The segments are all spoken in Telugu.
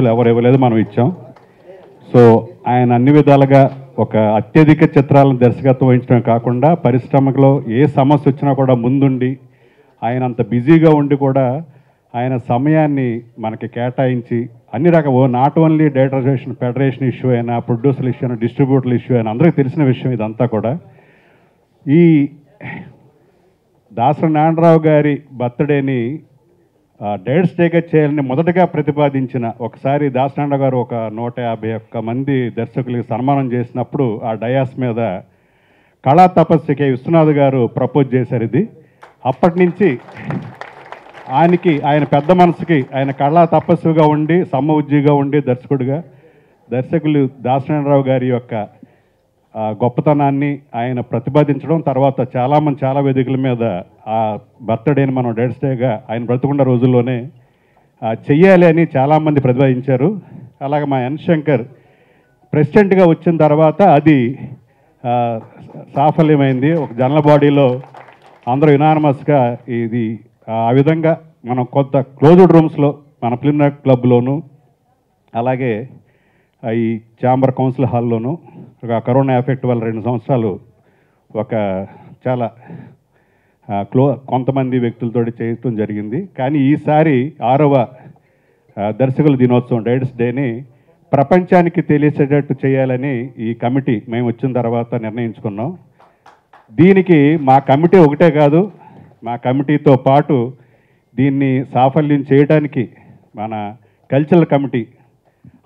ఎవరు ఇవ్వలేదు, మనం ఇచ్చాం. సో ఆయన అన్ని విధాలుగా ఒక అత్యధిక చిత్రాలను దర్శకత్వం వహించడం కాకుండా పరిశ్రమలో ఏ సమస్య వచ్చినా కూడా ముందుండి ఆయన అంత బిజీగా ఉండి కూడా ఆయన సమయాన్ని మనకి కేటాయించి అన్ని రకాల not only director federation issue అయినా, ప్రొడ్యూసర్ ఇష్యూ అయినా, డిస్ట్రిబ్యూటర్ల ఇష్యూ అయినా అందరికీ తెలిసిన విషయం ఇదంతా కూడా. ఈ దాసరి నారాయణరావు గారి బర్త్డేని డైరెక్ట్స్ డేగా చేయాలని మొదటగా ప్రతిపాదించిన ఒకసారి దాసనారాయణ గారు ఒక 151 మంది దర్శకులకి సన్మానం చేసినప్పుడు ఆ డయాస్ మీద కళా తపస్సుకి విశ్వనాథ్ గారు ప్రపోజ్ చేశారు. ఇది అప్పటి నుంచి ఆయన పెద్ద మనసుకి ఆయన కళా తపస్సుగా ఉండి సమఉజ్జిగా ఉండి దర్శకులు దాసనారాయణరావు గారి యొక్క గొప్పతనాన్ని ఆయన ప్రతిపాదించడం, తర్వాత చాలామంది చాలా వేదికల మీద ఆ బర్త్డేని మనం డైరెక్ట్స్ డేగా ఆయన బ్రతుకున్న రోజుల్లోనే చెయ్యాలి అని చాలామంది ప్రతిపాదించారు. అలాగే మా ఎన్ శంకర్ ప్రెసిడెంట్గా వచ్చిన తర్వాత అది సాఫల్యమైంది. ఒక జనరల్ బాడీలో అందరూ యునానిమస్గా ఇది ఆ విధంగా మనం కొంత క్లోజ్డ్ రూమ్స్లో మన ఫిల్మ్ క్లబ్లోను అలాగే ఈ ఛాంబర్ కౌన్సిల్ హాల్లోనూ కరోనా ఎఫెక్ట్ వల్ల 2 సంవత్సరాలు ఒక చాలా కొంతమంది వ్యక్తులతో చేయటం జరిగింది. కానీ ఈసారి 6వ దర్శకుల దినోత్సవం డైరెక్టర్స్ డేని ప్రపంచానికి తెలిసేటట్టు చేయాలని ఈ కమిటీ మేము వచ్చిన తర్వాత నిర్ణయించుకున్నాం. దీనికి మా కమిటీ ఒకటే కాదు, మా కమిటీతో పాటు దీన్ని సాఫల్యం చేయడానికి మన కల్చరల్ కమిటీ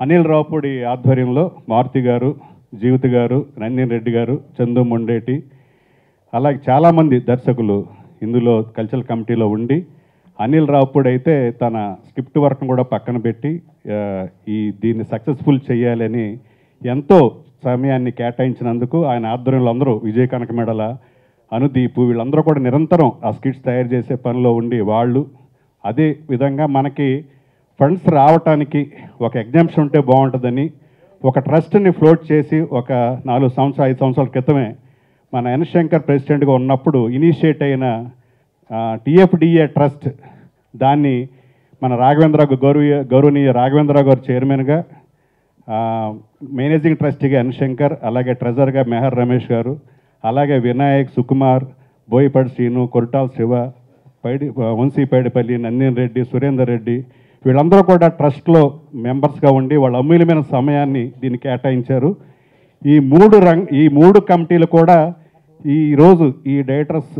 అనిల్ రావుపూడి ఆధ్వర్యంలో మారుతి గారు, జీవిత గారు, నందిన్ రెడ్డి గారు, చందు మొండేటి అలాగే చాలామంది దర్శకులు ఇందులో కల్చరల్ కమిటీలో ఉండి, అనిల్ రావుపూడి అయితే తన స్క్రిప్ట్ వర్క్ను కూడా పక్కన పెట్టి దీన్ని సక్సెస్ఫుల్ చేయాలని ఎంతో సమయాన్ని కేటాయించినందుకు ఆయన ఆధ్వర్యంలో అందరూ విజయ కనకమెడల, అనుదీపు వీళ్ళందరూ కూడా నిరంతరం ఆ స్కిట్స్ తయారు చేసే పనిలో ఉండి వాళ్ళు అదే విధంగా మనకి ఫండ్స్ రావటానికి ఒక ఎగ్జామ్షన్ ఉంటే బాగుంటుందని ఒక ట్రస్ట్ని ఫ్లోట్ చేసి ఒక 4 సంవత్సరాలు 5 సంవత్సరాల క్రితమే మన ఎన్ శంకర్ ప్రెసిడెంట్గా ఉన్నప్పుడు ఇనిషియేట్ అయిన టీఎఫ్డిఏ ట్రస్ట్, దాన్ని మన గౌరవనీయ రాఘవేంద్రరావు గారు చైర్మన్గా, మేనేజింగ్ ట్రస్టీగా ఎన్ శంకర్, అలాగే ట్రెజర్గా మెహర్ రమేష్ గారు, అలాగే వినాయక్, సుకుమార్, బోయపడి శ్రీను, కొరటాల శివ, వంశీ పైడిపల్లి, నందిన్ రెడ్డి, సురేందర్ రెడ్డి వీళ్ళందరూ కూడా ట్రస్ట్లో మెంబర్స్గా ఉండి వాళ్ళ అమూల్యమైన సమయాన్ని దీన్ని కేటాయించారు. ఈ మూడు కమిటీలు కూడా ఈరోజు ఈ డైరెక్టర్స్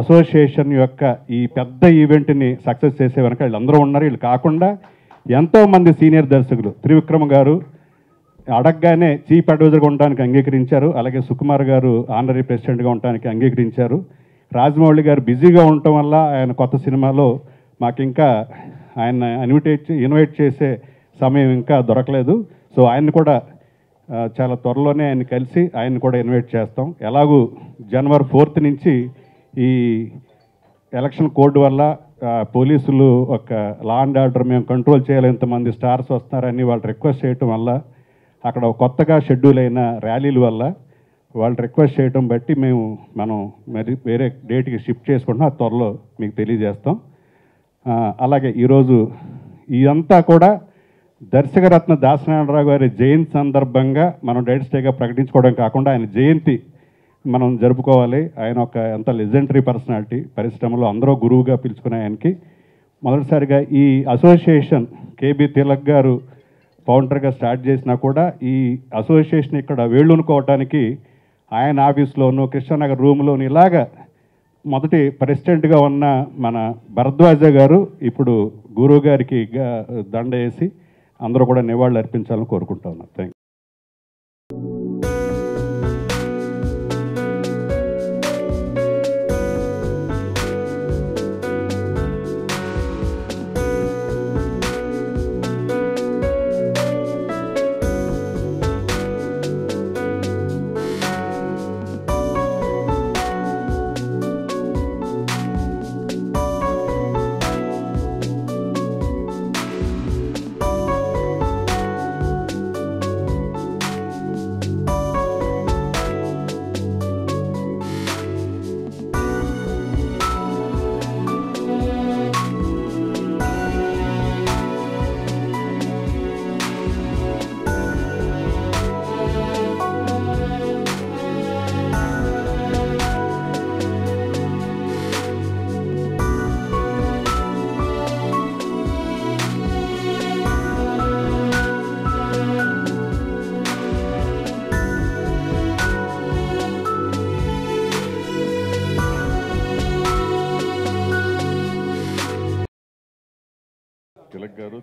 అసోసియేషన్ యొక్క ఈ పెద్ద ఈవెంట్ని సక్సెస్ చేసే వెనక వీళ్ళందరూ ఉన్నారు. వీళ్ళు కాకుండా ఎంతోమంది సీనియర్ దర్శకులు, త్రివిక్రమ్ గారు అడగగానే చీఫ్ అడ్వైజర్గా ఉండడానికి అంగీకరించారు, అలాగే సుకుమార్ గారు ఆనరీ ప్రెసిడెంట్గా ఉండడానికి అంగీకరించారు. రాజమౌళి గారు బిజీగా ఉండటం వల్ల ఆయన కొత్త సినిమాలో మాకు ఇంకా ఆయన ఇన్వైట్ చేసే సమయం ఇంకా దొరకలేదు. సో ఆయన్ని కూడా చాలా త్వరలోనే ఆయన కలిసి ఆయన కూడా ఇన్వైట్ చేస్తాం. ఎలాగూ జనవరి 4th నుంచి ఈ ఎలక్షన్ కోడ్ వల్ల పోలీసులు ఒక లా అండ్ ఆర్డర్ మేము కంట్రోల్ చేయాలి, ఇంతమంది స్టార్స్ వస్తున్నారని వాళ్ళు రిక్వెస్ట్ చేయటం వల్ల, అక్కడ కొత్తగా షెడ్యూల్ అయిన ర్యాలీల వల్ల వాళ్ళు రిక్వెస్ట్ చేయటం బట్టి మనం మరి వేరే డేట్కి షిఫ్ట్ చేసుకుంటున్నాం. త్వరలో మీకు తెలియజేస్తాం. అలాగే ఈరోజు ఇదంతా కూడా దర్శకరత్న దాసనారాయణరావు గారి జయంతి సందర్భంగా మనం డైరెక్ట్ స్టేగా ప్రకటించుకోవడం కాకుండా ఆయన జయంతి మనం జరుపుకోవాలి. ఆయన ఒక ఎంత లెజెండరీ పర్సనాలిటీ, పరిశ్రమలో అందరూ గురువుగా పిలుచుకునే ఆయనకి మొదటిసారిగా ఈ అసోసియేషన్ కేబీ తిలక్ గారు ఫౌండర్గా స్టార్ట్ చేసినా కూడా ఈ అసోసియేషన్ ఇక్కడ వేళ్ళునుకోవటానికి ఆయన ఆఫీస్లోను కృష్ణానగర్ రూమ్లోను ఇలాగా మొదటి ప్రెసిడెంట్గా ఉన్న మన భరద్వాజ గారు ఇప్పుడు గురువు గారికి దండ వేసి అందరూ కూడా నివాళులు అర్పించాలని కోరుకుంటా ఉన్నాను. Thank you.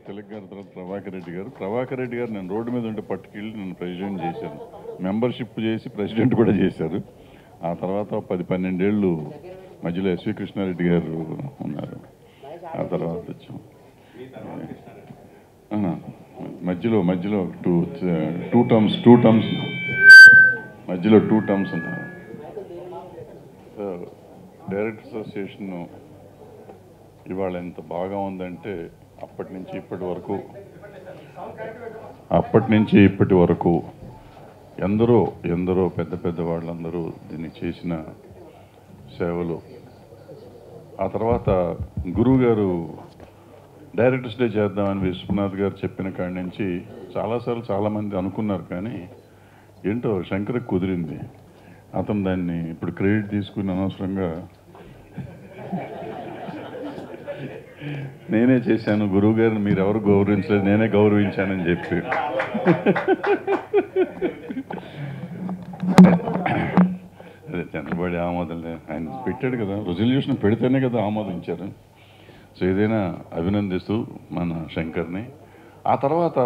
తిలక్ గారు తర్వాత ప్రభాకర్ రెడ్డి గారు నేను రోడ్డు మీద ఉంటే పట్టుకెళ్ళి నన్ను ప్రెసిడెంట్ చేశాను, మెంబర్షిప్ చేసి ప్రెసిడెంట్ కూడా చేశారు. ఆ తర్వాత 10-12 ఏళ్ళు మధ్యలో ఎస్వి కృష్ణారెడ్డి గారు ఉన్నారు. ఆ తర్వాత వచ్చాం మధ్యలో టూ టర్మ్స్ మధ్యలో 2 టర్మ్స్ ఉన్నారు. డైరెక్టర్ అసోసియేషన్ ఇవాళ ఎంత బాగా ఉందంటే అప్పటి నుంచి ఇప్పటి వరకు ఎందరో పెద్ద వాళ్ళందరూ దీన్ని చేసిన సేవలు. ఆ తర్వాత గురువు గారు డైరెక్టర్స్ డే చేద్దామని విశ్వనాథ్ గారు చెప్పిన కాడి నుంచి చాలాసార్లు చాలామంది అనుకున్నారు, కానీ ఏంటో శంకర్కి కుదిరింది. అతను దాన్ని ఇప్పుడు క్రెడిట్ తీసుకుని అనవసరంగా నేనే చేశాను, గురువు గారిని మీరు ఎవరు గౌరవించలేదు, నేనే గౌరవించానని చెప్పి అదే చంద్రబాబు ఆమోదం ఆయన పెట్టాడు కదా, రెజల్యూషన్ పెడితేనే కదా ఆమోదించారు. సో ఏదైనా అభినందిస్తూ మన శంకర్ని. ఆ తర్వాత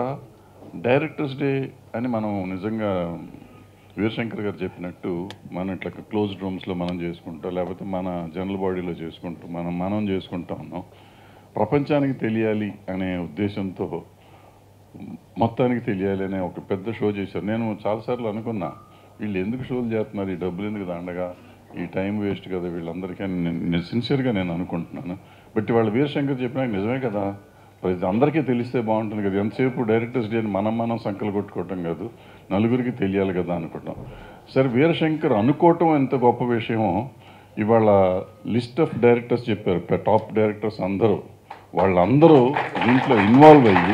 డైరెక్టర్స్ డే అని మనం నిజంగా వీరశంకర్ గారు చెప్పినట్టు మనం ఇట్లా క్లోజ్డ్ రూమ్స్లో మనం చేసుకుంటాం, లేకపోతే మన జనరల్ బాడీలో చేసుకుంటాం, మనం చేసుకుంటా ఉన్నాం. ప్రపంచానికి తెలియాలి అనే ఉద్దేశంతో మొత్తానికి తెలియాలి అనే ఒక పెద్ద షో చేశారు. నేను చాలాసార్లు అనుకున్నా, వీళ్ళు ఎందుకు షోలు చేస్తున్నారు, ఈ డబ్బులు ఎందుకు దండగా, ఈ టైం వేస్ట్ కదా వీళ్ళందరికీ. నేను సిన్సియర్గా నేను అనుకుంటున్నాను. బట్ వాళ్ళ వీరశంకర్ చెప్పినా నిజమే కదా, అందరికీ తెలిస్తే బాగుంటుంది కదా. ఎంతసేపు డైరెక్టర్స్ డే మనం సంకలు కొట్టుకోవటం కాదు, నలుగురికి తెలియాలి కదా అనుకుంటాం. సరే, వీరశంకర్ అనుకోవటం ఎంత గొప్ప విషయమో ఇవాళ లిస్ట్ ఆఫ్ డైరెక్టర్స్ చెప్పారు, టాప్ డైరెక్టర్స్ వాళ్ళందరూ దీంట్లో ఇన్వాల్వ్ అయ్యి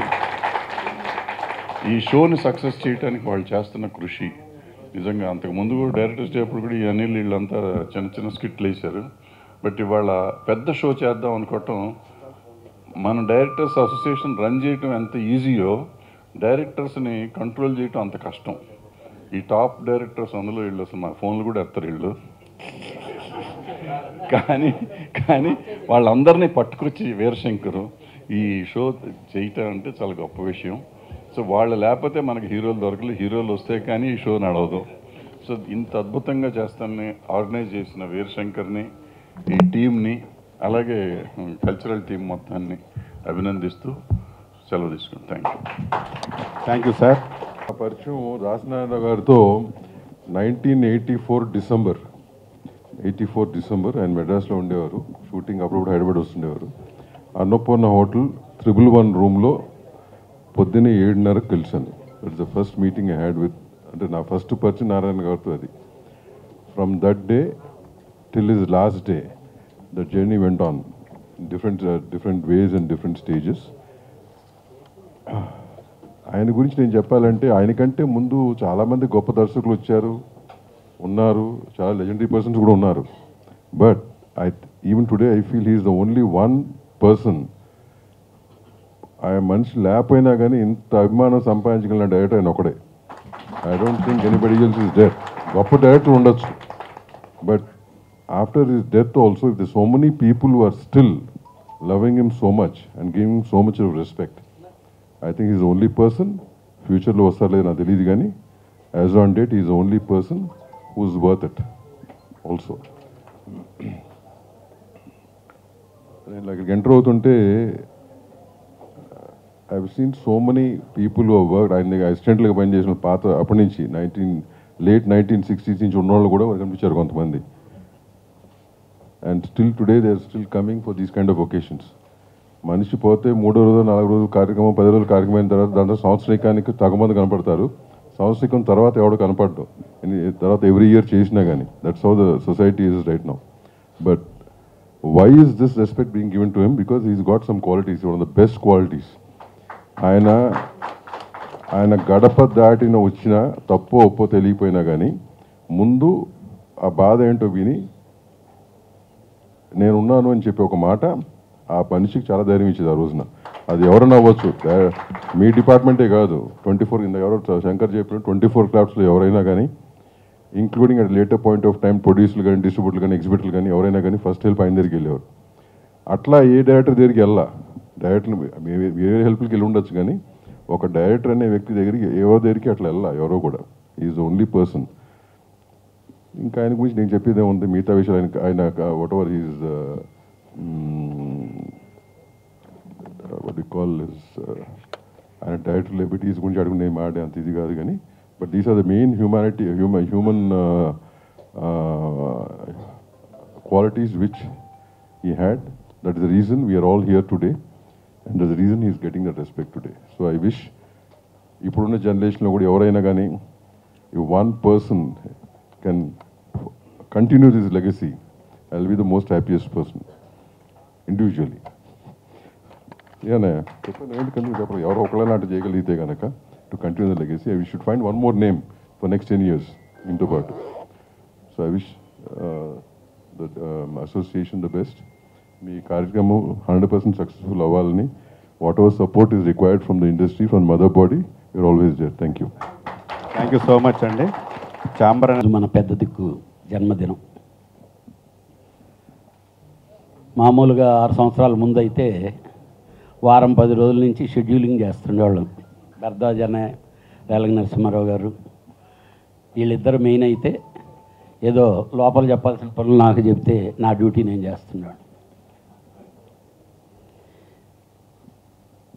ఈ షోని సక్సెస్ చేయడానికి వాళ్ళు చేస్తున్న కృషి నిజంగా. అంతకుముందు కూడా డైరెక్టర్స్ డే అప్పుడు కూడా ఈ అనిల్ వీళ్ళంతా చిన్న స్కిట్లు వేశారు. బట్ ఇవాళ పెద్ద షో చేద్దాం అనుకోవటం, మన డైరెక్టర్స్ అసోసియేషన్ రన్ చేయటం ఎంత ఈజీయో డైరెక్టర్స్ని కంట్రోల్ చేయటం అంత కష్టం. ఈ టాప్ డైరెక్టర్స్ అందులో వీళ్ళు అసలు మా ఫోన్లు కూడా ఎత్తారు వీళ్ళు. కానీ వాళ్ళందరినీ పట్టుకొచ్చి వీరశంకర్ ఈ షో చేయటం అంటే చాలా గొప్ప విషయం. సో వాళ్ళు లేకపోతే మనకి హీరోలు దొరకలు, హీరోలు వస్తే కానీ ఈ షో నడవదు. సో ఇంత అద్భుతంగా చేస్తానని ఆర్గనైజ్ చేసిన వీరశంకర్ని, ఈ టీంని, అలాగే కల్చరల్ టీం మొత్తాన్ని అభినందిస్తూ సెలవు తీసుకుంటాం. Thank you sir. ఆ పరిచయం రాసనారాయణ గారితో 1984 డిసెంబర్ ఆయన మెడ్రాస్లో ఉండేవారు. షూటింగ్ అప్పుడప్పుడు హైదరాబాద్ వస్తుండేవారు. అన్నపూర్ణ హోటల్ 111 రూమ్లో పొద్దున్నే 7:30కి కలిసాను. That's the first meeting I had with, అంటే నా ఫస్ట్ పరిచయం నారాయణ గారితో అది. From that day till his last day, the journey went on different ways and different stages. ఆయన గురించి నేను చెప్పాలంటే ఆయనకంటే ముందు చాలామంది గొప్ప దర్శకులు వచ్చారు, ఉన్నారు, చాలా లెజెండరీ పర్సన్స్ కూడా ఉన్నారు. But even today I feel he's the only one person, ఆయన మనిషి లేకపోయినా కానీ ఇంత అభిమానం సంపాదించగలిగిన డైరెక్టర్ ఆయన ఒకడే. I don't think anybody else is there. గొప్ప డైరెక్టర్ ఉండొచ్చు, but after his death also, if there's so many people who are still loving him so much and giving him so much of respect, I think he's the only person, future lo vastarle na teliyadu gaani, as on date he is the only person who's worth it also. నేను like enter అవుతుంటే I've seen so many people who have worked, ఆయన అసిస్టెంట్లుగా పనిచేసిన పాత అప్పటి నుంచి late 1960s నుంచి ఉన్నవాళ్ళు కూడా కనిపించారు కొంతమంది. And still today they are still coming for these kind of occasions. మనిషి పోతే 3వ రోజు 4వ రోజు కార్యక్రమం 10 రోజుల కార్యక్రమం అయిన తర్వాత దాంట్లో సంవత్సరికానికి తగ్గమంది కనపడతారు. సంవత్సరికం తర్వాత ఎవడు కనపడ్డు, తర్వాత ఎవ్రీ ఇయర్ చేసినా కానీ. That's how the society is right now. But why is this respect being given to him? Because he's got some qualities, one of the best qualities. ఆయన గడప దాటిన వచ్చినా తప్పో ఒప్పో తెలియపోయినా కానీ ముందు ఆ బాధ ఏంటో విని నేనున్నాను అని చెప్పి ఒక మాట ఆ మనిషికి చాలా ధైర్యం ఇచ్చేది ఆ రోజున. అది ఎవరైనా అవ్వచ్చు, మీ డిపార్ట్మెంటే కాదు, 24 కింద ఎవరో శంకర్ చెప్పిన 24 క్రాఫ్ట్స్లో ఎవరైనా కానీ, including at later point of time ప్రొడ్యూసర్లు కానీ, డిస్ట్రిబ్యూటర్లు కానీ, ఎగ్జిబిటర్లు కానీ ఎవరైనా కానీ ఫస్ట్ హెల్ప్ ఆయన దగ్గరికి వెళ్ళేవారు. అట్లా ఏ డైరెక్టర్ దగ్గరికి వెళ్ళా, డైరెక్టర్ వేరే హెల్ప్కి వెళ్ళి ఉండొచ్చు కానీ ఒక డైరెక్టర్ అనే వ్యక్తి దగ్గరికి ఎవరి దగ్గరికి అట్లా వెళ్ళా ఎవరో కూడా. Is only person. ఇంకా ఆయన గురించి నేను చెప్పేదే ఉంది, మిగతా విషయాలు ఆయన whatever he's what you call ఆయన డైరెక్టర్ లెబిటీస్ గురించి అడుగు నేను మాడే అంత ఇది కాదు కానీ, but these are the main human qualities which he had. That is the reason we are all here today, and that's the reason he is getting that respect today. So I wish ఇప్పుడున్న జనరేషన్లో కూడా ఎవరైనా కానీ if one person can continue this legacy, I'll be the most happiest person individually. Yeah, ఎవరో ఒకళ్ళ నాటి చేయగలిగితే కనుక to continue the legacy, we should find one more name for next 10 years into part. So I wish the association the best. మీ కార్యక్రమం 100% సక్సెస్ఫుల్ అవ్వాలని, whatever support is required from the industry, from mother body, you're always there. Thank you. Thank you so much అండి. చాంబర్ మన పెద్ద దిక్కు జన్మదినం. మామూలుగా 6 సంవత్సరాల ముందు అయితే వారం 10 రోజుల నుంచి షెడ్యూలింగ్ చేస్తుండేవాళ్ళం. బెర్దాజనే రేలంగి నరసింహారావు గారు వీళ్ళిద్దరు మెయిన్ అయితే ఏదో లోపల చెప్పాల్సిన పనులు నాకు చెప్తే నా డ్యూటీ నేను చేస్తున్నాను.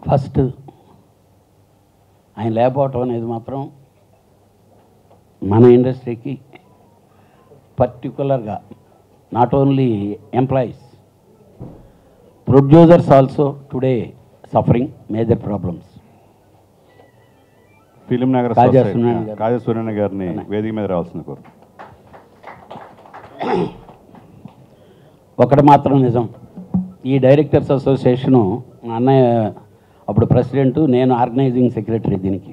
ఫస్ట్ ఆయన లేకపోవటం అనేది మాత్రం మన ఇండస్ట్రీకి పర్టికులర్గా not only employees, producers also today suffering major problems. Film Nagar Kaja Suryanarayana గారిని వేదిక మీద రావాల్సిన కోరు. ఒకటి మాత్రం నిజం, ఈ డైరెక్టర్స్ అసోసియేషను మా అన్నయ్య అప్పుడు ప్రెసిడెంటు, నేను ఆర్గనైజింగ్ సెక్రటరీ. దీనికి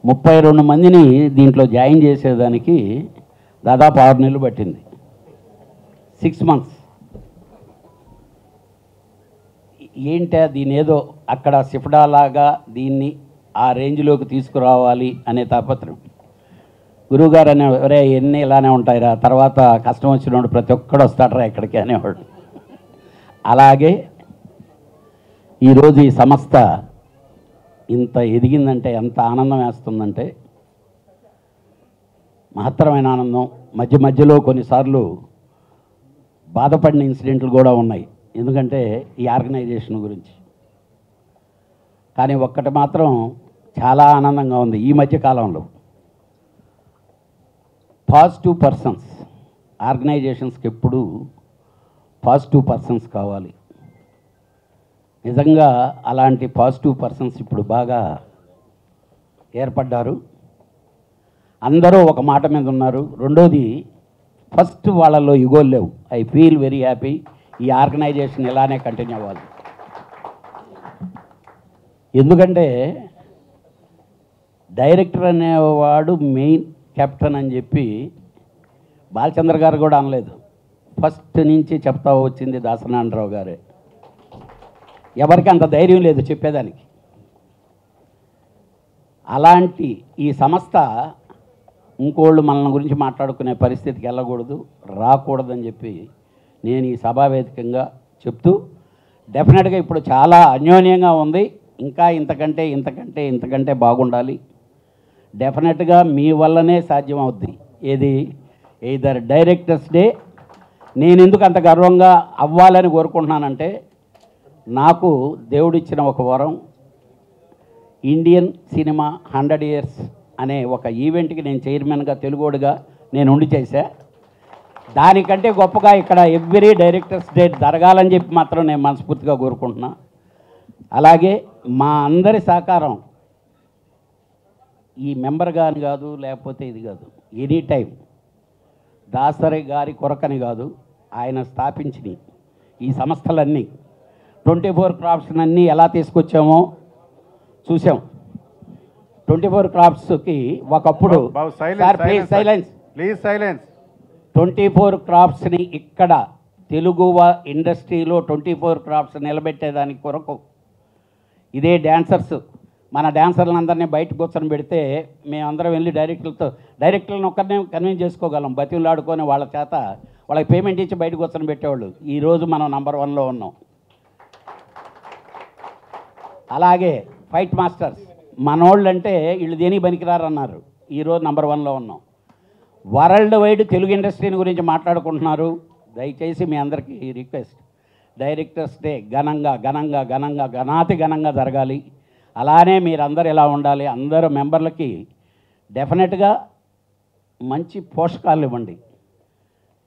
32 మందిని దీంట్లో జాయిన్ చేసేదానికి దాదాపు 6 నెలలు పట్టింది, 6 months. ఏంటా దీని ఏదో అక్కడ సిఫ్డాలాగా దీన్ని ఆ రేంజ్లోకి తీసుకురావాలి అనే తాపత్రం. గురువుగారు అనేవారే ఎన్ని ఇలానే ఉంటాయిరా, తర్వాత కష్టం వచ్చినప్పుడు ప్రతి ఒక్కడు వస్తాడరా ఇక్కడికి అనేవాడు. అలాగే ఈరోజు ఈ సంస్థ ఇంత ఎదిగిందంటే ఎంత ఆనందం వేస్తుందంటే మహత్తరమైన ఆనందం. మధ్య మధ్యలో కొన్నిసార్లు బాధపడిన ఇన్సిడెంట్లు కూడా ఉన్నాయి, ఎందుకంటే ఈ ఆర్గనైజేషన్ గురించి. కానీ ఒక్కటి మాత్రం చాలా ఆనందంగా ఉంది. ఈ మధ్య కాలంలో పాజిటివ్ పర్సన్స్, ఆర్గనైజేషన్స్కి ఎప్పుడు పాజిటివ్ పర్సన్స్ కావాలి. నిజంగా అలాంటి పాజిటివ్ పర్సన్స్ ఇప్పుడు బాగా ఏర్పడ్డారు. అందరూ ఒక మాట మీద ఉన్నారు. రెండోది, ఫస్ట్ వాళ్ళల్లో ఇగోలు లేవు. I feel very happy. ఈ ఆర్గనైజేషన్ ఇలానే కంటిన్యూ అవ్వాలి. ఎందుకంటే డైరెక్టర్ అనేవాడు మెయిన్ కెప్టెన్ అని చెప్పి బాలచంద్ర గారు కూడా అనలేదు. ఫస్ట్ నుంచి చెప్తా వచ్చింది దాసనారాయణరావు గారే. ఎవరికి అంత ధైర్యం లేదు చెప్పేదానికి. అలాంటి ఈ సంస్థ ఇంకోళ్ళు మన గురించి మాట్లాడుకునే పరిస్థితికి వెళ్ళకూడదు, రాకూడదని చెప్పి నేను ఈ సభావేదికంగా చెప్తూ, డెఫినెట్గా ఇప్పుడు చాలా అన్యోన్యంగా ఉంది. ఇంకా ఇంతకంటే ఇంతకంటే ఇంతకంటే బాగుండాలి. డెఫినెట్గా మీ వల్లనే సాధ్యం అవుద్ది. ఏది ఎయిదర్ డైరెక్టర్స్ డే. నేను ఎందుకు అంత గర్వంగా అవ్వాలని కోరుకుంటున్నానంటే, నాకు దేవుడిచ్చిన ఒక వరం, ఇండియన్ సినిమా 100 years అనే ఒక ఈవెంట్కి నేను చైర్మన్గా, తెలుగోడుగా నేను ఉండి చేశా. దానికంటే గొప్పగా ఇక్కడ ఎవ్రీ డైరెక్టర్స్ డే జరగాలని చెప్పి మాత్రం నేను మనస్ఫూర్తిగా కోరుకుంటున్నా. అలాగే మా అందరి సహకారం ఈ మెంబర్ గాని కాదు, లేకపోతే ఇది కాదు, ఎనీ టైం దాసరి గారి కొరకని కాదు, ఆయన స్థాపించిన ఈ సంస్థలన్నీ 24 crops అన్నీ ఎలా తీసుకొచ్చామో చూసాం. 24 crops-కి ఒకప్పుడు సైలెన్స్ 24 crops-ని ఇక్కడ తెలుగు ఇండస్ట్రీలో 24 crops నిలబెట్టేదానికి కొరకు ఇదే డాన్సర్స్, మన డాన్సర్లందరినీ బయటకు కూర్చొని పెడితే మేమందరం వెళ్ళి డైరెక్టర్లను ఒక్కరినే కన్విన్స్ చేసుకోగలం, బతిలాడుకొని వాళ్ళ చేత వాళ్ళకి పేమెంట్ ఇచ్చి బయటకు కూర్చొని పెట్టేవాళ్ళు. ఈరోజు మనం నంబర్ 1లో ఉన్నాం. అలాగే ఫైట్ మాస్టర్స్, మనోళ్ళు అంటే వీళ్ళు దేనికి పనికిరారు అన్నారు. ఈరోజు నంబర్ 1లో ఉన్నాం. వరల్డ్ వైడ్ తెలుగు ఇండస్ట్రీని గురించి మాట్లాడుకుంటున్నారు. దయచేసి మీ అందరికీ రిక్వెస్ట్, డైరెక్టర్స్ డే ఘనంగా ఘనంగా ఘనంగా ఘనాతి ఘనంగా జరగాలి. అలానే మీరందరూ ఇలా ఉండాలి. అందరూ మెంబర్లకి డెఫినెట్గా మంచి పోషకాలు ఇవ్వండి.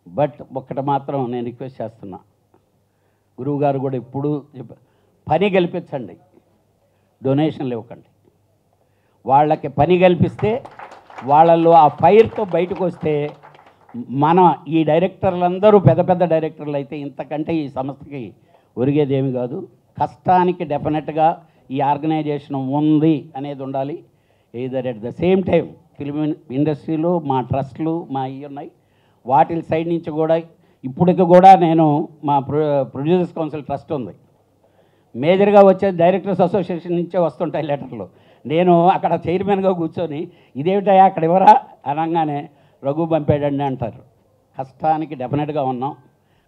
బట్ ఒక్కటి మాత్రం నేను రిక్వెస్ట్ చేస్తున్నా, గురువుగారు కూడా ఇప్పుడు పని కల్పించండి, డొనేషన్లు ఇవ్వకండి. వాళ్ళకి పని కల్పిస్తే వాళ్ళల్లో ఆ ఫైర్తో బయటకు వస్తే మన ఈ డైరెక్టర్లందరూ పెద్ద పెద్ద డైరెక్టర్లు అయితే ఇంతకంటే ఈ సంస్థకి ఒరిగేదేమి కాదు. కష్టానికి డెఫినెట్గా ఈ ఆర్గనైజేషన్ ఉంది అనేది ఉండాలి. Either at the same time film ఇండస్ట్రీలో మా ట్రస్ట్లు మా ఇవి ఉన్నాయి, వాటి సైడ్ నుంచి కూడా ఇప్పటికి కూడా నేను మా ప్రొడ్యూసర్స్ కౌన్సిల్ ట్రస్ట్ ఉంది. మేజర్గా వచ్చే డైరెక్టర్స్ అసోసియేషన్ నుంచే వస్తుంటాయి లెటర్లు. నేను అక్కడ చైర్మన్గా కూర్చొని ఇదేమిటయా అక్కడ ఎవరా అనగానే రఘు పంపాడండి అంటారు. కష్టానికి డెఫినెట్గా ఉన్నాం,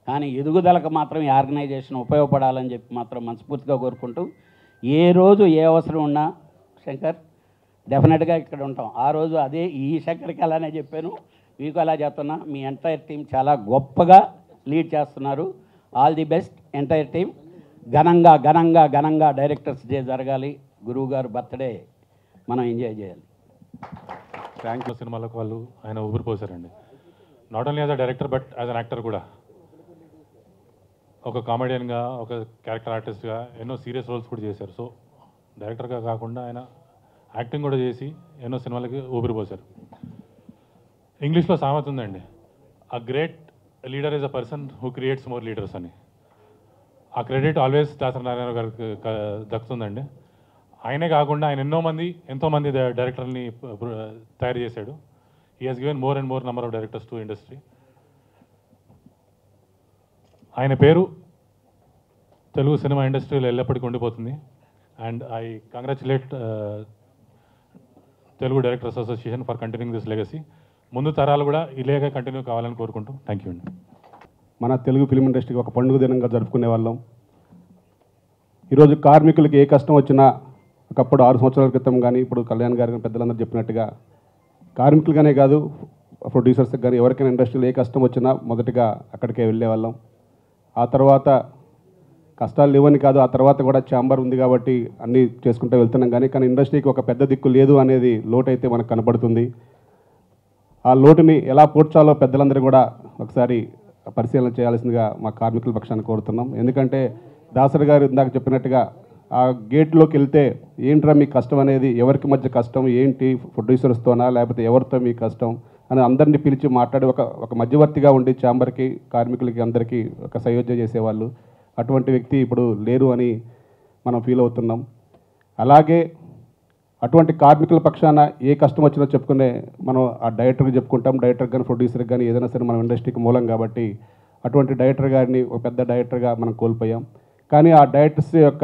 కానీ ఎదుగుదలకు మాత్రం ఈ ఆర్గనైజేషన్ ఉపయోగపడాలని చెప్పి మాత్రం మనస్ఫూర్తిగా కోరుకుంటూ, ఏ రోజు ఏ అవసరం ఉన్నా శంకర్ డెఫినెట్గా ఇక్కడ ఉంటాం. ఆ రోజు అదే ఈ శంకర్కి అలానే చెప్పాను, మీకు అలా చెప్తున్నా. మీ ఎంటైర్ టీం చాలా గొప్పగా లీడ్ చేస్తున్నారు. All the best entire team. ఘనంగా ఘనంగా ఘనంగా డైరెక్టర్స్ డే జరగాలి. గురువు గారు బర్త్డే మనం ఎంజాయ్ చేయాలి. Thank you. సినిమాలకు వాళ్ళు ఆయన ఊపిరిపోసారండి. Not only as a director but as an actor కూడా. ఒక కామెడియన్గా, ఒక క్యారెక్టర్ ఆర్టిస్ట్గా ఎన్నో సీరియస్ రోల్స్ కూడా చేశారు. సో డైరెక్టర్గా కాకుండా ఆయన యాక్టింగ్ కూడా చేసి ఎన్నో సినిమాలకి ఊపిరిపోశారు. ఇంగ్లీష్లో సామెత ఉందండి, a great leader is a person who creates more leaders అని. ఆ క్రెడిట్ ఆల్వేస్ దాసనారాయణ గారికి దక్కుతుందండి. ఆయనే కాకుండా ఆయన ఎంతోమంది డైరెక్టర్ని తయారు చేశాడు. He has given more and more number of directors to industry. ఆయన పేరు తెలుగు సినిమా ఇండస్ట్రీలో ఎల్లప్పటికీ ఉండిపోతుంది. And I congratulate Telugu directors association for continuing this legacy. ముందు తరాలు కూడా ఇలాగే కంటిన్యూ కావాలని కోరుకుంటూ థ్యాంక్ యూ అండి. మన తెలుగు ఫిల్మ్ ఇండస్ట్రీకి ఒక పండుగ దినంగా జరుపుకునే వాళ్ళం. ఈరోజు కార్మికులకి ఏ కష్టం వచ్చినా, ఒకప్పుడు 6 సంవత్సరాల క్రితం కానీ ఇప్పుడు కళ్యాణ్ గారు కానీ పెద్దలందరూ చెప్పినట్టుగా కార్మికులుగానే కాదు ప్రొడ్యూసర్స్కి కానీ ఎవరికైనా ఇండస్ట్రీలో ఏ కష్టం వచ్చినా మొదటగా అక్కడికే వెళ్ళేవాళ్ళం. ఆ తర్వాత కష్టాలు లేవని కాదు, ఆ తర్వాత కూడా ఛాంబర్ ఉంది కాబట్టి అన్నీ చేసుకుంటూ వెళ్తున్నాం. కానీ ఇండస్ట్రీకి ఒక పెద్ద దిక్కు లేదు అనేది లోటు అయితే మనకు కనపడుతుంది. ఆ లోటుని ఎలా పూడ్చాలో పెద్దలందరూ కూడా ఒకసారి పరిశీలన చేయాల్సిందిగా మా కార్మికుల పక్షాన్ని కోరుతున్నాం. ఎందుకంటే దాసరి గారు ఇందాక చెప్పినట్టుగా ఆ గేట్లోకి వెళ్తే ఏంట్రా మీ కష్టం అనేది, ఎవరికి మధ్య కష్టం ఏంటి, ప్రొడ్యూసర్స్తోనా లేకపోతే ఎవరితో మీ కష్టం అని అందరినీ పిలిచి మాట్లాడి ఒక మధ్యవర్తిగా ఉండి ఛాంబర్కి కార్మికులకి అందరికీ ఒక సయోధ్య చేసేవాళ్ళు. అటువంటి వ్యక్తి ఇప్పుడు లేరు అని మనం ఫీల్ అవుతున్నాం. అలాగే అటువంటి కార్మికుల పక్షాన ఏ కష్టం వచ్చినా చెప్పుకునే మనం ఆ డైరెక్టర్కి చెప్పుకుంటాం. డైరెక్టర్ కానీ ప్రొడ్యూసర్కి కానీ ఏదైనా సరే మనం ఇండస్ట్రీకి మూలం కాబట్టి అటువంటి డైరెక్టర్ గారిని ఒక పెద్ద డైరెక్టర్గా మనం కోల్పోయాం. కానీ ఆ డైరెక్టర్స్ యొక్క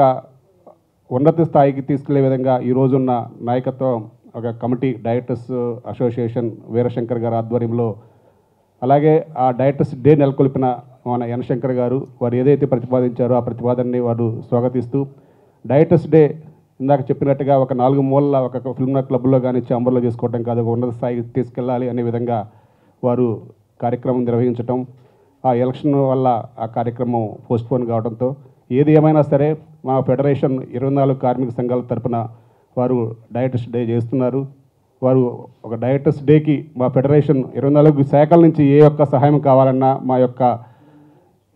ఉన్నత స్థాయికి తీసుకెళ్లే విధంగా ఈ రోజున్న నాయకత్వం ఒక కమిటీ డైరెక్టర్స్ అసోసియేషన్ వీరశంకర్ గారి ఆధ్వర్యంలో, అలాగే ఆ డైరెక్టర్స్ డే నెలకొల్పిన మన ఎన్ శంకర్ గారు వారు ఏదైతే ప్రతిపాదించారో ఆ ప్రతిపాదనని వారు స్వాగతిస్తూ డైరెక్టర్స్ డే ఇందాక చెప్పినట్టుగా ఒక 4 మూలల ఒక ఫిల్మ్ క్లబ్లో కానీ ఛాంబర్లో చేసుకోవడం కాదు, ఒక ఉన్నత స్థాయికి తీసుకెళ్ళాలి అనే విధంగా వారు కార్యక్రమం నిర్వహించటం, ఆ ఎలక్షన్ వల్ల ఆ కార్యక్రమం పోస్ట్పోన్ కావడంతో ఏది ఏమైనా సరే మా ఫెడరేషన్ 24 కార్మిక సంఘాల తరపున వారు డైరెక్టర్స్ డే చేస్తున్నారు. వారు ఒక డైరెక్టర్స్ డేకి మా ఫెడరేషన్ 24 శాఖల నుంచి ఏ ఒక్క సహాయం కావాలన్నా, మా యొక్క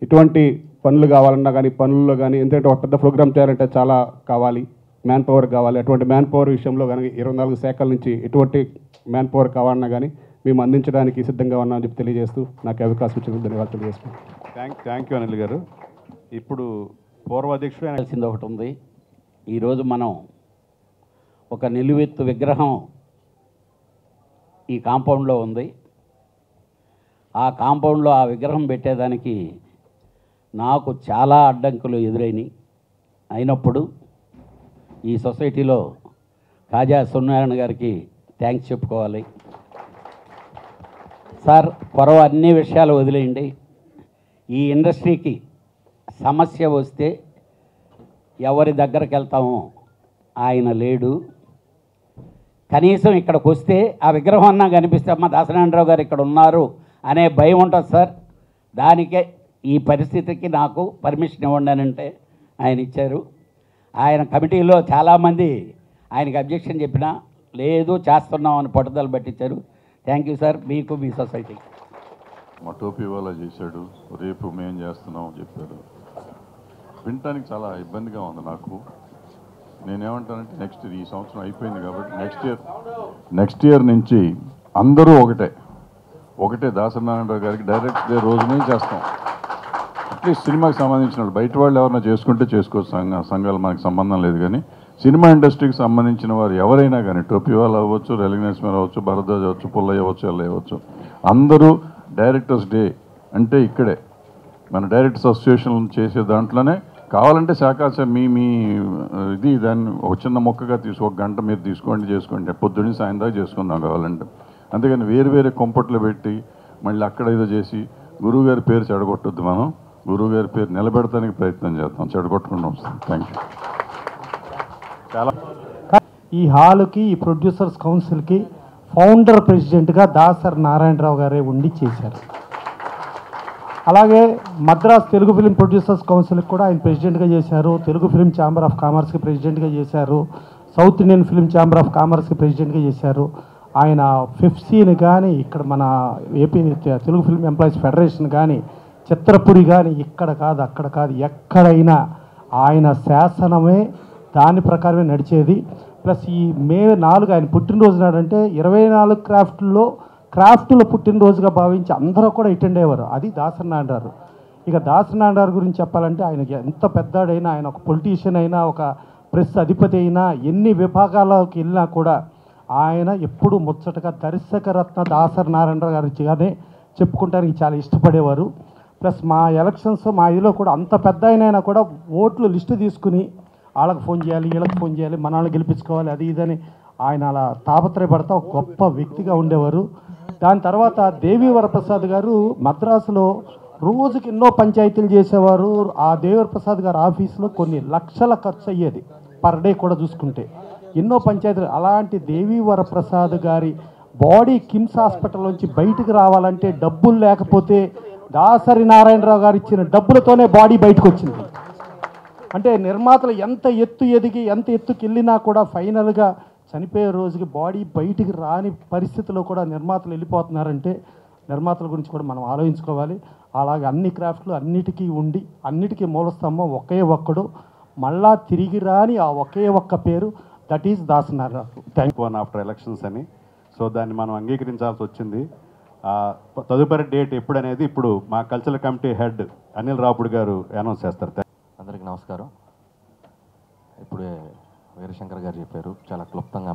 ఎటువంటి పనులు కావాలన్నా కానీ పనుల్లో కానీ, ఎందుకంటే ఒక పెద్ద ప్రోగ్రామ్ చేయాలంటే చాలా కావాలి, మ్యాన్ పవర్ కావాలి. అటువంటి మ్యాన్ పవర్ విషయంలో కానీ 24 శాఖల నుంచి ఎటువంటి మ్యాన్ పవర్ కావాలన్నా కానీ మేము అందించడానికి సిద్ధంగా ఉన్నామని చెప్పి తెలియజేస్తూ నాకు అవకాశం ఇచ్చినందుకు ధన్యవాదాలు తెలియజేస్తున్నాను. థ్యాంక్ యూ అనిల్ గారు. ఇప్పుడు పూర్వాధ్యక్షుడు తెలిసింది ఒకటి ఉంది. ఈరోజు మనం ఒక నిలువెత్తు విగ్రహం ఈ కాంపౌండ్లో ఉంది. ఆ కాంపౌండ్లో ఆ విగ్రహం పెట్టేదానికి నాకు చాలా అడ్డంకులు ఎదురైనాయి. అయినప్పుడు ఈ సొసైటీలో కాజా సూర్యనారాయణ గారికి థ్యాంక్స్ చెప్పుకోవాలి. సార్, పొరవ అన్ని విషయాలు వదిలేయండి. ఈ ఇండస్ట్రీకి సమస్య వస్తే ఎవరి దగ్గరికి వెళ్తామో ఆయన లేడు. కనీసం ఇక్కడికి వస్తే ఆ విగ్రహం అన్నా కనిపిస్తే అమ్మ దాసనారాయణరావు గారు ఇక్కడ ఉన్నారు అనే భయం ఉంటుంది సార్. దానికే ఈ పరిస్థితికి నాకు పర్మిషన్ ఇవ్వండి అని అంటే ఆయన ఇచ్చారు. ఆయన కమిటీలో చాలామంది ఆయనకి అబ్జెక్షన్ చెప్పినా లేదు చేస్తున్నాం అని పట్టుదల పట్టించారు. థ్యాంక్ యూ సార్, మీకు మీ సొసైటీ. మా టోపీ వాళ్ళ చేశాడు, రేపు మేము చేస్తున్నాం చెప్పారు. వినటానికి చాలా ఇబ్బందిగా ఉంది నాకు. నేనేమంటానంటే నెక్స్ట్ ఈ సంవత్సరం అయిపోయింది కాబట్టి నెక్స్ట్ ఇయర్ నుంచి అందరూ ఒకటే దాసనారాయణరావు గారికి డైరెక్ట్ డే రోజునే చేస్తాం. అట్లీస్ట్ సినిమాకి సంబంధించిన వాళ్ళు, బయట వాళ్ళు ఎవరైనా చేసుకుంటే చేసుకోవచ్చు, సంఘాలు మనకు సంబంధం లేదు. కానీ సినిమా ఇండస్ట్రీకి సంబంధించిన వారు ఎవరైనా కానీ, టోపీ వాళ్ళు అవ్వచ్చు, రెలిగ్నెస్ మీద అవ్వచ్చు, భరద్వాజ్ అవ్వచ్చు, పుల్లయ్య అవ్వచ్చు, ఎల్లయ్య అవ్వచ్చు, అందరూ డైరెక్టర్స్ డే అంటే ఇక్కడే మన డైరెక్టర్స్ అసోసియేషన్ చేసే దాంట్లోనే కావాలంటే శాఖ మీ ఇది దాన్ని ఒక చిన్న మొక్కగా తీసుకో, 1 గంట మీరు తీసుకోండి, చేసుకోండి, పొద్దున్న సాయం దాకా చేసుకుందాం కావాలంటే. అంతేగాని వేరు కొంపట్లు పెట్టి మళ్ళీ అక్కడ ఏదో చేసి గురువుగారి పేరు చెడగొట్టొద్దు. మనం గురువుగారి పేరు నిలబెడతానికి ప్రయత్నం చేద్దాం, చెడగొట్టకుండా వస్తుంది. Thank you. చాలా ఈ హాలుకి, ఈ ప్రొడ్యూసర్స్ కౌన్సిల్కి ఫౌండర్ ప్రెసిడెంట్గా దాసరి నారాయణరావు గారే ఉండి చేశారు. అలాగే మద్రాస్ తెలుగు ఫిలిం ప్రొడ్యూసర్స్ కౌన్సిల్కి కూడా ఆయన ప్రెసిడెంట్గా చేశారు. తెలుగు ఫిలిం ఛాంబర్ ఆఫ్ కామర్స్కి ప్రెసిడెంట్గా చేశారు. South Indian film chamber of కామర్స్కి ప్రెసిడెంట్గా చేశారు. ఆయన ఫిఫ్సీని కానీ, ఇక్కడ మన AP Telugu film employees federation కానీ, చిత్రపురి కానీ, ఇక్కడ కాదు అక్కడ కాదు ఎక్కడైనా ఆయన శాసనమే దాని ప్రకారమే నడిచేది. ప్లస్ ఈ మే 4 ఆయన పుట్టినరోజు నాడంటే 24 క్రాఫ్ట్లో పుట్టినరోజుగా భావించి అందరూ కూడా అటెండ్ అయ్యేవారు. అది దాసరి నారాయణరావు. ఇక దాసరి నారాయణరావు గురించి చెప్పాలంటే ఆయనకి ఎంత పెద్దాడైనా, ఆయన ఒక పొలిటీషియన్ అయినా, ఒక ప్రెస్ అధిపతి అయినా, ఎన్ని విభాగాల్లోకి వెళ్ళినా కూడా ఆయన ఎప్పుడు ముచ్చటగా దర్శకరత్న దాసరి నారాయణరావు గారిగానే చెప్పుకుంటానికి చాలా ఇష్టపడేవారు. ప్లస్ మా ఎలక్షన్స్ మా ఇదిలో కూడా అంత పెద్ద అయినా కూడా ఓట్లు లిస్టు తీసుకుని వాళ్ళకి ఫోన్ చేయాలి, వీళ్ళకి ఫోన్ చేయాలి, మన వాళ్ళని గెలిపించుకోవాలి, అది ఇదని ఆయన అలా తాపత్రయపడతా ఒక గొప్ప వ్యక్తిగా ఉండేవారు. దాని తర్వాత దేవి వరప్రసాద్ గారు మద్రాసులో రోజుకి ఎన్నో పంచాయతీలు చేసేవారు. ఆ దేవి వరప్రసాద్ గారు ఆఫీసులో కొన్ని లక్షల ఖర్చు అయ్యేది పర్ డే కూడా చూసుకుంటే, ఎన్నో పంచాయతీలు. అలాంటి దేవి వరప్రసాద్ గారి బాడీ కిమ్స్ హాస్పిటల్ నుంచి బయటకు రావాలంటే డబ్బులు లేకపోతే దాసరి నారాయణరావు గారు ఇచ్చిన డబ్బులతోనే బాడీ బయటకు వచ్చింది. అంటే నిర్మాతలు ఎంత ఎత్తు ఎదిగి ఎంత ఎత్తుకి వెళ్ళినా కూడా ఫైనల్గా చనిపోయే రోజుకి బాడీ బయటికి రాని పరిస్థితిలో కూడా నిర్మాతలు వెళ్ళిపోతున్నారంటే నిర్మాతల గురించి కూడా మనం ఆలోచించుకోవాలి. అలాగే అన్ని క్రాఫ్ట్లు అన్నిటికీ ఉండి అన్నిటికీ మూలస్తంభం ఒకే ఒక్కడు, మళ్ళా తిరిగి రాని ఆ ఒకే ఒక్క పేరు, that is Dasanarayana. Thank one after elections అని. సో దాన్ని మనం అంగీకరించాల్సి వచ్చింది. తదుపరి డేట్ ఎప్పుడనేది ఇప్పుడు మా కల్చరల్ కమిటీ హెడ్ అనిల్ రాపుడు గారు అనౌన్స్ చేస్తారు. అందరికీ నమస్కారం. ఇప్పుడే వీరశంకర్ గారు చెప్పారు చాలా క్లుప్తంగా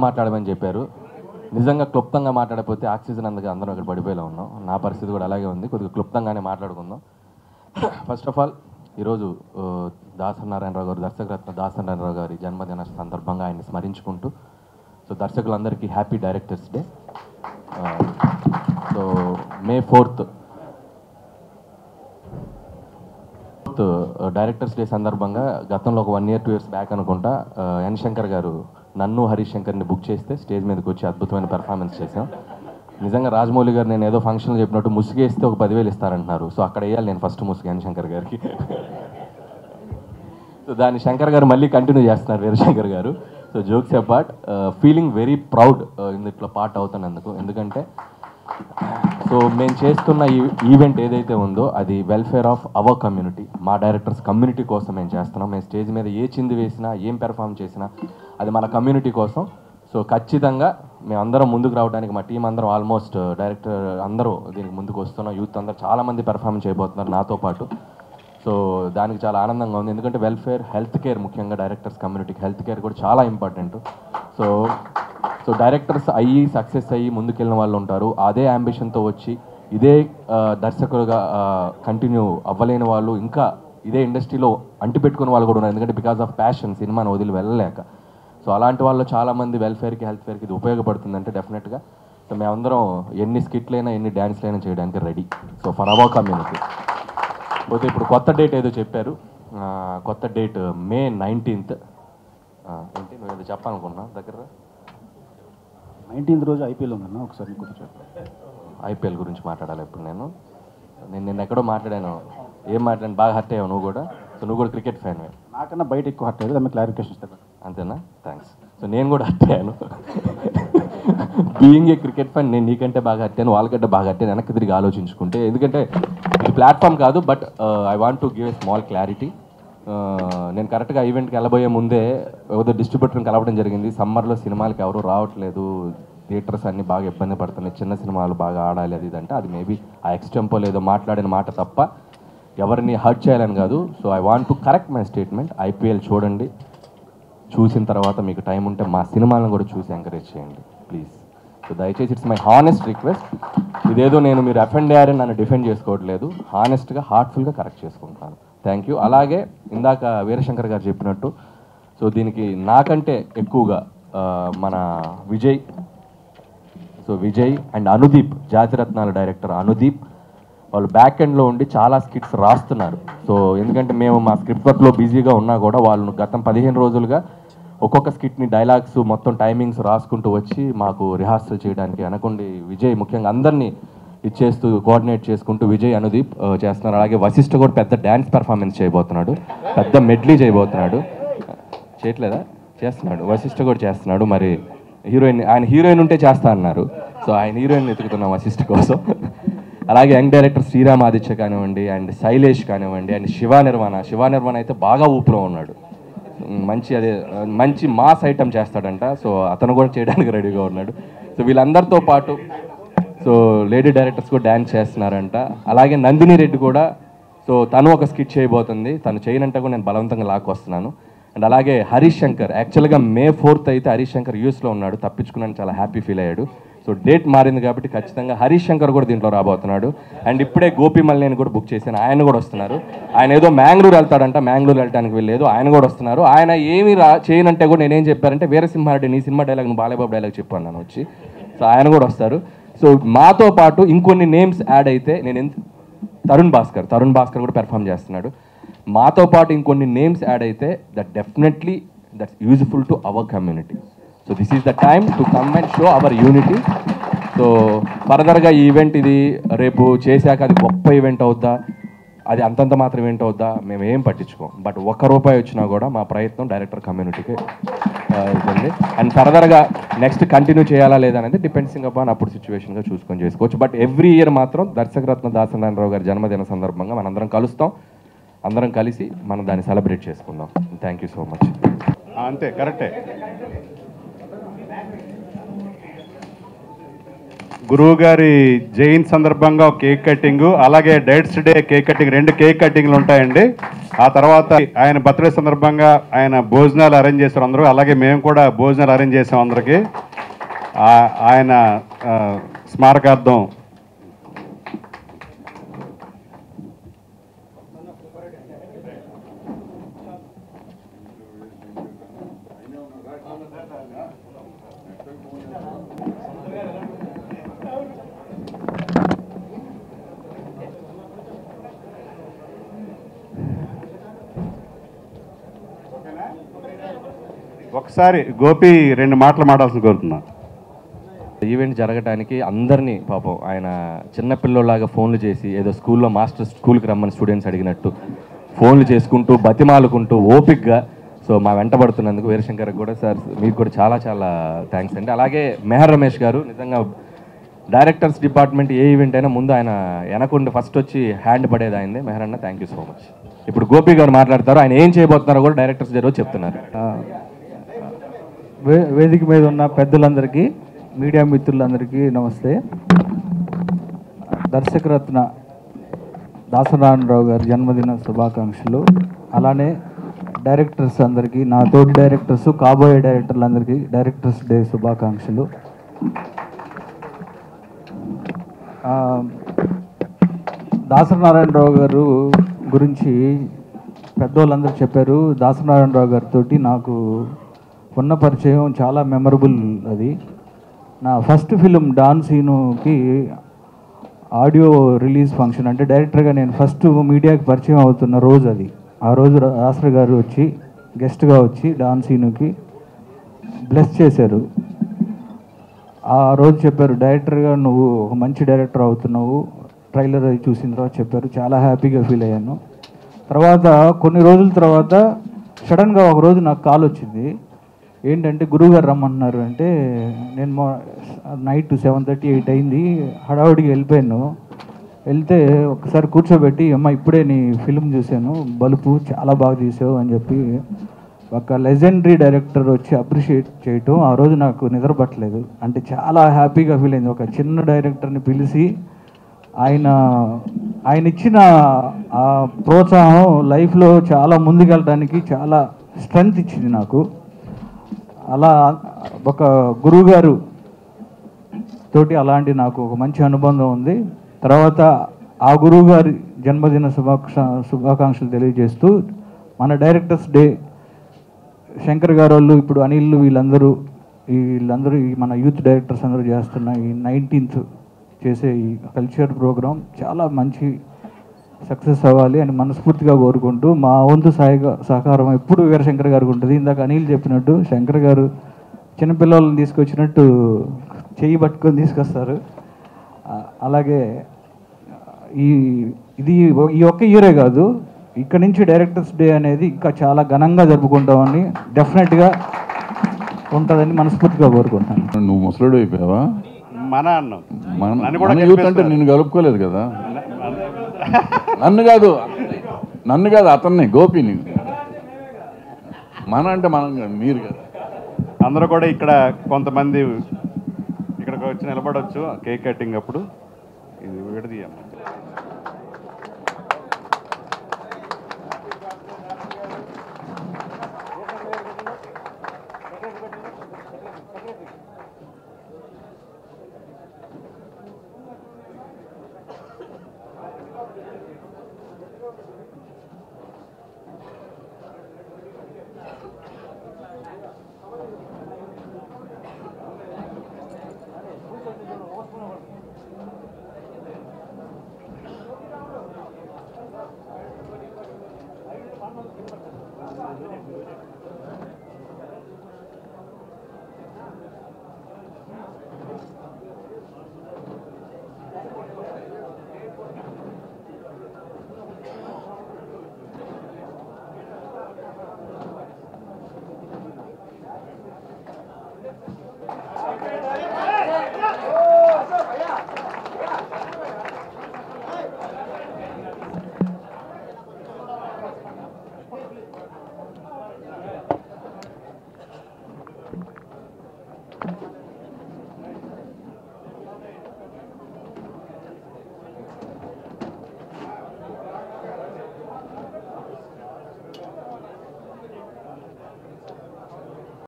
మాట్లాడమని చెప్పారు. నిజంగా క్లుప్తంగా మాట్లాడకపోతే ఆక్సిజన్ అందుకు అందరం అక్కడ పడిపోయేలా ఉన్నాం. నా పరిస్థితి కూడా అలాగే ఉంది. కొద్దిగా క్లుప్తంగానే మాట్లాడుకుందాం. ఫస్ట్ ఆఫ్ ఆల్ ఈరోజు దాసనారాయణరావు గారు, దర్శకరత్న దాసనారాయణరావు గారి జన్మదిన సందర్భంగా ఆయన్ని స్మరించుకుంటూ, సో దర్శకులందరికీ happy directors day. So May 4th directors day సందర్భంగా గతంలో ఒక 1 year 2 years బ్యాక్ అనుకుంటా ఎన్ శంకర్ గారు నన్ను హరీష్ శంకర్ని బుక్ చేస్తే స్టేజ్ మీదకి వచ్చి అద్భుతమైన పెర్ఫార్మెన్స్ చేశాం. నిజంగా రాజమౌళి గారు నేను ఏదో ఫంక్షన్లో చెప్పినట్టు ముసుగేస్తే ఒక 10,000 ఇస్తారంటున్నారు. సో అక్కడ వేయాలి నేను ఫస్ట్ ముసుగు ఎన్ శంకర్ గారికి. సో దాన్ని శంకర్ గారు మళ్ళీ కంటిన్యూ చేస్తున్నారు వీరశంకర్ గారు. So jokes apart, feeling very proud ఇందులో పార్ట్ అవుతున్నందుకు. ఎందుకంటే సో మేము చేస్తున్న ఈ ఈవెంట్ ఏదైతే ఉందో అది వెల్ఫేర్ ఆఫ్ అవర్ కమ్యూనిటీ, మా డైరెక్టర్స్ కమ్యూనిటీ కోసం మేము చేస్తున్నాం. మేము స్టేజ్ మీద ఏ చింది వేసినా ఏం పెర్ఫామ్ చేసినా అది మన కమ్యూనిటీ కోసం. సో ఖచ్చితంగా మేమందరం ముందుకు రావడానికి మా టీం అందరం ఆల్మోస్ట్ డైరెక్టర్ అందరూ దీనికి ముందుకు వస్తున్నాం. యూత్ అందరూ చాలామంది పెర్ఫార్మెన్స్ చేయబోతున్నారు నాతో పాటు. సో దానికి చాలా ఆనందంగా ఉంది. ఎందుకంటే వెల్ఫేర్, హెల్త్ కేర్, ముఖ్యంగా డైరెక్టర్స్ కమ్యూనిటీకి హెల్త్ కేర్ కూడా చాలా ఇంపార్టెంట్. సో డైరెక్టర్స్ అయ్యి సక్సెస్ అయ్యి ముందుకెళ్ళిన వాళ్ళు ఉంటారు. అదే అంబిషన్తో వచ్చి ఇదే దర్శకులుగా కంటిన్యూ అవ్వలేని వాళ్ళు, ఇంకా ఇదే ఇండస్ట్రీలో అంటిపెట్టుకున్న వాళ్ళు కూడా ఉన్నారు. ఎందుకంటే బికాస్ ఆఫ్ ప్యాషన్ సినిమాను వదిలి వెళ్ళలేక. సో అలాంటి వాళ్ళు చాలామంది వెల్ఫేర్కి, హెల్త్ కేర్కి ఇది ఉపయోగపడుతుందంటే డెఫినెట్గా సో మేమందరం ఎన్ని స్కిట్లైనా ఎన్ని డ్యాన్స్లైనా చేయడానికి ready. So for our community. పోతే ఇప్పుడు కొత్త డేట్ ఏదో చెప్పారు. కొత్త డేట్ May 19th. ఏంటి నువ్వు ఏదో చెప్పాలనుకున్నా దగ్గర 19th రోజు IPL ఉందన్న, ఒకసారి IPL గురించి మాట్లాడాలి ఇప్పుడు. నేను నిన్న ఎక్కడో మాట్లాడాను. ఏం మాట్లాడాను? బాగా హర్ట్ అయ్యావు నువ్వు కూడా. సో నువ్వు కూడా క్రికెట్ ఫ్యాన్. నాకన్నా బయట ఎక్కువ హర్ట్ అయ్యేది, క్లారిఫికేషన్ ఇస్తాను. అంతేనా? థ్యాంక్స్. సో నేను కూడా హర్ట్ అయ్యాను. బీయింగ్ ఏ క్రికెట్ ఫ్యాన్ నేను నీకంటే బాగా హర్ట్ అయ్యాను, వాళ్ళకంటే బాగా హర్ట్ అయ్యాను వెనక్కి తిరిగి ఆలోచించుకుంటే. ఎందుకంటే ఇది ప్లాట్ఫామ్ కాదు, but I want to give a small clarity. నేను కరెక్ట్గా ఈవెంట్కి వెళ్ళబోయే ముందే ఏదో డిస్ట్రిబ్యూటర్ని కలవడం జరిగింది. సమ్మర్లో సినిమాలకి ఎవరు రావట్లేదు, థియేటర్స్ అన్నీ బాగా ఇబ్బంది పడుతున్నాయి, చిన్న సినిమాలు బాగా ఆడాలి అది ఇదంటే, అది మేబీ ఆ ఎక్స్టెంపో లేదో మాట్లాడిన మాట తప్ప ఎవరిని హర్ట్ చేయాలని కాదు. So I want to correct my statement. IPL చూడండి, చూసిన తర్వాత మీకు టైం ఉంటే మా సినిమాలను కూడా చూసి ఎంకరేజ్ చేయండి ప్లీజ్. సో దయచేసి ఇట్స్ మై హానెస్ట్ రిక్వెస్ట్. ఇదేదో నేను మీరు అఫెండ్ అయ్యారని నన్ను డిఫెండ్ చేసుకోవట్లేదు, హానెస్ట్గా హార్ట్ఫుల్గా కరెక్ట్ చేసుకుంటాను. Thank you. అలాగే ఇందాక వీరశంకర్ గారు చెప్పినట్టు సో దీనికి నాకంటే ఎక్కువగా మన విజయ్ అండ్ అనుదీప్, జాతిరత్నాల డైరెక్టర్ అనుదీప్, వాళ్ళు బ్యాక్ ఎండ్లో ఉండి చాలా స్కిట్స్ రాస్తున్నారు. సో ఎందుకంటే మేము మా స్క్రిప్ట్ వర్క్లో బిజీగా ఉన్నా కూడా వాళ్ళు గతం 15 రోజులుగా ఒక్కొక్క స్కిట్ని డైలాగ్స్ మొత్తం టైమింగ్స్ రాసుకుంటూ వచ్చి మాకు రిహార్సల్ చేయడానికి అనుకోండి. విజయ్ ముఖ్యంగా అందరినీ ఇచ్చేస్తూ కోఆర్డినేట్ చేసుకుంటూ విజయ్, అనుదీప్ చేస్తున్నారు. అలాగే వశిష్ఠ కూడా పెద్ద డ్యాన్స్ పెర్ఫార్మెన్స్ చేయబోతున్నాడు, పెద్ద మెడ్లీ చేయబోతున్నాడు. చేయట్లేదా? చేస్తున్నాడు. వశిష్ఠ కూడా చేస్తున్నాడు. మరి ఆయన హీరోయిన్ ఉంటే చేస్తా అన్నారు. సో ఆయన హీరోయిన్ వెతుకుతున్నాం వశిష్ఠ కోసం. అలాగే యంగ్ డైరెక్టర్ శ్రీరామ్ ఆదిత్య కానివ్వండి, అండ్ శైలేష్ కానివ్వండి, అండ్ శివ నిర్వాణ అయితే బాగా ఊపిలో ఉన్నాడు. మంచి మాస్ ఐటమ్ చేస్తాడంట. సో అతను కూడా చేయడానికి రెడీగా ఉన్నాడు. సో వీళ్ళందరితో పాటు సో లేడీ డైరెక్టర్స్ కూడా డ్యాన్స్ చేస్తున్నారంట. అలాగే నందిని రెడ్డి కూడా సో తను ఒక స్కిట్ చేయబోతుంది. తను చేయనంటే కూడా నేను బలవంతంగా లాక్కొస్తున్నాను. అండ్ అలాగే హరీష్ శంకర్, యాక్చువల్గా May 4th అయితే హరీష్ శంకర్ యూఎస్లో ఉన్నాడు, తప్పించుకున్నాను, చాలా హ్యాపీ ఫీల్ అయ్యాడు. సో డేట్ మారింది కాబట్టి ఖచ్చితంగా హరీష్ శంకర్ కూడా దీంట్లో రాబోతున్నాడు. అండ్ ఇప్పుడే గోపి మల్లేని కూడా బుక్ చేశాను, ఆయన కూడా వస్తున్నారు. ఆయన ఏదో మ్యాంగ్లూర్ వెళ్తాడంట, మ్యాంగ్లూర్ వెళ్ళడానికి వెళ్ళలేదు, ఆయన కూడా వస్తున్నారు. ఆయన ఏమి చేయనంటే కూడా నేనేం చెప్పారంటే వీరసింహారెడ్డి నీ సినిమా డైలాగ్ నువ్వు బాలయ్యబాబు డైలాగ్ చెప్పాను నేను వచ్చి. సో ఆయన కూడా వస్తారు. సో మాతో పాటు ఇంకొన్ని నేమ్స్ యాడ్ అయితే తరుణ్ భాస్కర్ కూడా పెర్ఫామ్ చేస్తున్నాడు. మాతో పాటు ఇంకొన్ని నేమ్స్ యాడ్ అయితే definitely that's useful to our community. So this is the time to come and show hour unity. So ఫర్దర్గా ఈ ఈవెంట్ ఇది రేపు చేశాక అది గొప్ప ఈవెంట్ అవుద్దా, అది అంతంత మాత్రం ఏంటో వద్దా మేము ఏం పట్టించుకోం. బట్ ₹1 వచ్చినా కూడా మా ప్రయత్నం డైరెక్టర్ కమ్యూనిటీకి ఉంటుంది. అండ్ ఫర్దర్గా నెక్స్ట్ కంటిన్యూ చేయాలా లేదా అనేది డిపెండ్సింగ్ అపాన్ అప్పుడు సిచ్యువేషన్గా చూసుకొని చేసుకోవచ్చు. బట్ ఎవ్రీ ఇయర్ మాత్రం దర్శకరత్న దాసనారాయణరావు గారి జన్మదిన సందర్భంగా మనందరం కలుస్తాం. అందరం కలిసి మనం దాన్ని సెలబ్రేట్ చేసుకుందాం. Thank you so much. అంతే, కరెక్టే. గురువు గారి జైన్ సందర్భంగా ఒక కేక్ కటింగ్, అలాగే డైట్స్ డే కేక్ కటింగ్, 2 కేక్ కటింగ్లు ఉంటాయండి. ఆ తర్వాత ఆయన బర్త్డే సందర్భంగా ఆయన భోజనాలు అరేంజ్ చేశారు అందరూ, అలాగే మేము కూడా భోజనాలు అరేంజ్ చేసాం అందరికీ. ఆయన స్మారకార్థం ఒకసారి గోపి 2 మాటలు మాట్లాడాల్సిన కోరుతున్నా. ఈవెంట్ జరగడానికి అందరినీ పాపం ఆయన చిన్నపిల్లలాగా ఫోన్లు చేసి ఏదో స్కూల్లో మాస్టర్ స్కూల్కి రమ్మని స్టూడెంట్స్ అడిగినట్టు ఫోన్లు చేసుకుంటూ బతిమాలుకుంటూ ఓపిక్గా సో మా వెంట పడుతున్నందుకు వీరశంకర్కి కూడా సార్ మీకు కూడా చాలా చాలా థ్యాంక్స్ అండి. అలాగే మెహర్ రమేష్ గారు నిజంగా డైరెక్టర్స్ డిపార్ట్మెంట్ ఏ ఈవెంట్ అయినా ముందు ఆయన వెనకుండి ఫస్ట్ వచ్చి హ్యాండ్ పడేది ఆయనదే. మెహర్ అన్న థ్యాంక్ యూ సో మచ్. ఇప్పుడు గోపి గారు మాట్లాడతారు, ఆయన ఏం చేయబోతున్నారో కూడా డైరెక్టర్స్ దగ్గర చెప్తున్నారు. వేదిక మీద ఉన్న పెద్దలందరికీ, మీడియా మిత్రులందరికీ నమస్తే. దర్శకరత్న దాసనారాయణరావు గారి జన్మదిన శుభాకాంక్షలు. అలానే డైరెక్టర్స్ అందరికీ, నా తోటి డైరెక్టర్స్, కాబోయే డైరెక్టర్లందరికీ డైరెక్టర్స్ డే శుభాకాంక్షలు. దాసనారాయణరావు గారు గురించి పెద్దోళ్ళందరూ చెప్పారు. దాసనారాయణరావు గారితో నాకు ఉన్న పరిచయం చాలా మెమరబుల్. అది నా ఫస్ట్ ఫిలిం డాన్ సీనుకి ఆడియో రిలీజ్ ఫంక్షన్, అంటే డైరెక్టర్గా నేను ఫస్ట్ మీడియాకి పరిచయం అవుతున్న రోజు అది. ఆ రోజు రాసర్ గారు వచ్చి గెస్ట్గా వచ్చి డాన్ సీనుకి బ్లెస్ చేశారు. ఆ రోజు చెప్పారు, డైరెక్టర్గా నువ్వు ఒక మంచి డైరెక్టర్ అవుతున్నావు, ట్రైలర్ అది చూసిన తర్వాత చెప్పారు. చాలా హ్యాపీగా ఫీల్ అయ్యాను. తర్వాత కొన్ని రోజుల తర్వాత సడన్గా ఒకరోజు నాకు కాల్ వచ్చింది. ఏంటంటే గురువుగారు రమ్మంటున్నారు అంటే, నేను నైట్ 7:30, 8 అయింది, హడావుడికి వెళ్ళిపోయాను. వెళ్తే ఒకసారి కూర్చోబెట్టి, అమ్మ ఇప్పుడే నీ ఫిల్మ్ చూశాను, బలుపు చాలా బాగా తీసావు అని చెప్పి ఒక లెజెండరీ డైరెక్టర్ వచ్చి అప్రిషియేట్ చేయటం ఆ రోజు నాకు నిద్ర పట్టలేదు. అంటే చాలా హ్యాపీగా ఫీల్ అయింది. ఒక చిన్న డైరెక్టర్ని పిలిచి ఆయన ఇచ్చిన ఆ ప్రోత్సాహం లైఫ్లో చాలా ముందుకెళ్ళడానికి చాలా స్ట్రెంగ్త్ ఇచ్చింది నాకు. అలా ఒక గురువుగారు తోటి అలాంటి నాకు ఒక మంచి అనుబంధం ఉంది. తర్వాత ఆ గురువుగారి జన్మదిన శుభాకాంక్షలు తెలియజేస్తూ మన డైరెక్టర్స్ డే శంకర్ గారు వాళ్ళు, ఇప్పుడు అనిల్, వీళ్ళందరూ మన యూత్ డైరెక్టర్స్ అందరూ చేస్తున్న ఈ 19th చేసే ఈ కల్చర్ ప్రోగ్రాం చాలా మంచి సక్సెస్ అవ్వాలి అని మనస్ఫూర్తిగా కోరుకుంటూ, మా వంతు సహకారం ఎప్పుడు వీరశంకర్ గారికి ఉంటుంది. ఇందాక అనిల్ చెప్పినట్టు శంకర్ గారు చిన్నపిల్లలను తీసుకొచ్చినట్టు చెయ్యి పట్టుకొని తీసుకొస్తారు. అలాగే ఈ ఒక్క ఇయరే కాదు, ఇక్కడ నుంచి డైరెక్టర్స్ డే అనేది ఇంకా చాలా ఘనంగా జరుపుకుంటామని డెఫినెట్గా ఉంటుందని మనస్ఫూర్తిగా కోరుకుంటాను. నువ్వు ముసలుడు అయిపోయావా? మన అన్నం మన యూత్ అంటే నిన్ను కలుపుకోలేదు కదా. నన్ను కాదు అతన్ని, గోపిని. మన అంటే మనం మీరు కదా. అందరూ కూడా ఇక్కడ కొంతమంది ఇక్కడికి వచ్చి నిలబడవచ్చు కేక్ కటింగ్ అప్పుడు. ఇది విడదీయమ్మ.